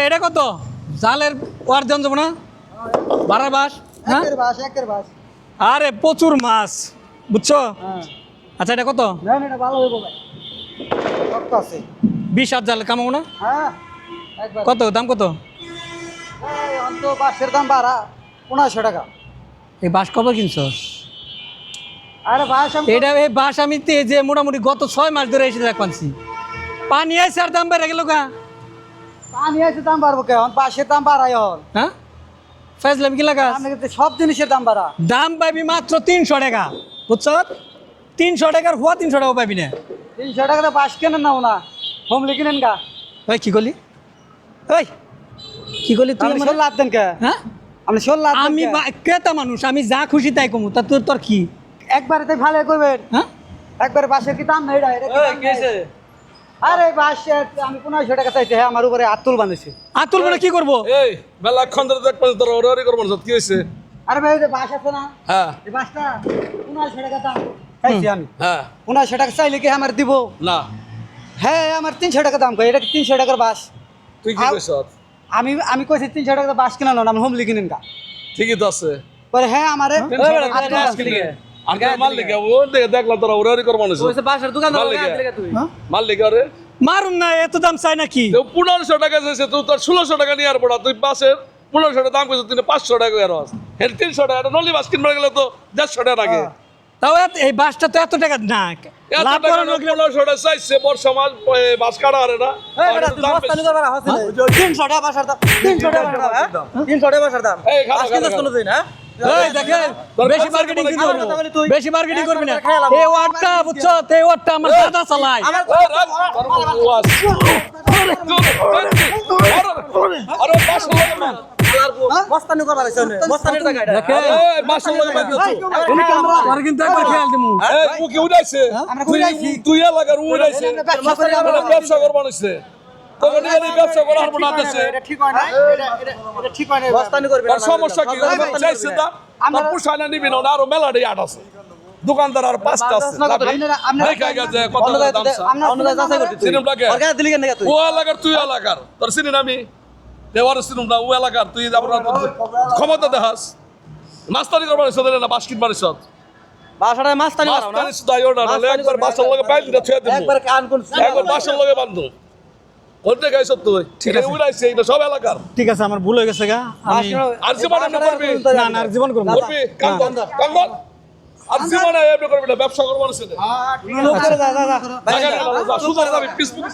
এটা কত জালের ওয়ার দেন যাবো না বারার বাস হ্যাঁ একের বাস আরে প্রচুর মাছ বুঝছো আচ্ছা এটা কত নেন এটা ভালো হইব ভাই কত আছে 20,000 জাল কামাবো না হ্যাঁ একবার কত দাম কত এই অন্ত বাসের দাম বাড়া 1500 টাকা এই বাস কবে কিনছস আরে বাস এটা এই বাস আমি যে মোটামুটি গত 6 মাস ধরে এসে দেখ পাচ্ছি পানি আইছে আর দাম বেড়ে গেল গা পানি আছে দাম বাড়বো কেন বাসের দাম বাড়াই হল হ্যাঁ ফাইজলাম কি লাগা সব জিনিসের দাম বাড়া দাম পাইবি মাত্র 300 টাকা বুঝছ 300 টাকার হওয়া 300 টাকা পাইবি না 300 টাকা বাস কেনেন নাও না হোমলি কিনেন গা ওই কি করলি ওই কি করলি তুই আপনি আমার শোল লাভ দেন কে হ্যাঁ আপনি শোল লাভ আমি ক্রেতা মানুষ আমি যা খুশি তাই কমু তা তোর কি একবারে তাই ভালো করবেন হ্যাঁ একবারে বাসের কি দাম নেই আরে বাস আমি 1500 টাকা চাইতে হ্যাঁ আমার উপরে আতুল বাঁধেছে আতুল বলে কি করবো এই বেলা ক্ষণ ধরে দেখ পাঁচ ধরে ওরে করবো না কি হয়েছে আরে ভাই যে বাস আছে না হ্যাঁ এই বাসটা 1500 টাকা দাম চাইছি আমি হ্যাঁ 1500 টাকা চাইলে কি আমার দিব না হ্যাঁ আমার 300 টাকা দাম কই এটা কি 300 টাকার বাস তুই কি কইছ আমি কইছি 300 টাকা বাস কিনা না আমি হোমলি কিনেন গা ঠিকই তো আছে পরে হ্যাঁ আমারে আর মাল লিখে ও দেখে দেখলাম তোরা ওরে করবো না বাসের দোকান মাল লিখে আরে মারুন না এত দাম চাই নাকি 1500 টাকা চাইছে তুই তোর 1600 টাকা নিয়ে আর পড়া তুই বাসের 1500 টাকা দাম কইছ তুই 500 টাকা আর আস এর 300 টাকা নলি বাস কিনবে গেলে তো 150 টাকা লাগে তাও এই বাসটা তো এত টাকা না লাভ করার লোক 1500 টাকা চাইছে বর্ষা মাস বাস কাটা আরে না 300 টাকা বাসার দাম 300 টাকা হ্যাঁ 300 টাকা বাসার দাম এই খালা খালা দিন হ্যাঁ এই দেখেন বেশি মার্কেটিং কি করবি বেশি মার্কেটিং করবি না এই ওয়ার্ডটা বুঝছো এই ওয়ার্ডটা আমার দাদা চালায় আরে বাসা লাগে না মস্তানি করবার আছে মস্তানির জায়গা এটা দেখেন বাসা লাগে আর কিন্তু একবার খেয়াল দিমু এই মুকি উড়াইছে আমরা উড়াইছি। তুই এলাকার উড়াইছে ব্যবসা করবা নিছে তখন এই ব্যবসা করা আর না দেশে এটা ঠিক হয় না এটা ঠিক হয় না মস্তানি করবে আর সমস্যা কি চাইছে না আমার পোষায় না নিবি না আরো মেলাডি আট আছে দোকানদার আর পাঁচটা আছে এই খাই গেছে কত দাম সিনেমটাকে ও এলাকার তুই এলাকার তোর চিনি না আমি দেওয়ার সিনেম না ও এলাকার তুই আপনার ক্ষমতা দেখাস মাস্তানি করবার দিলে না বাস্কিট মারিস বাসাটায় মস্তানি করো না মাস্তানি শুধাই ওটা না একবার বাসার লগে বাইলটা ছুঁয়ে দিবি একবার কান কোন একবার বাসার লগে বান্ধব কোনটা গাইছ তুই ঠিক আছে উড়াইছে এটা সব এলাকার ঠিক আছে আমার ভুল হয়ে গেছে গা আমি আর জীবন এমনি করবি না না আর জীবন করব না করবি কাঙ্গল কাঙ্গল আর জীবনে এমনি করবি না ব্যবসা করবার আছে লোকের দাদা সুন্দর যাবি ফেসবুকে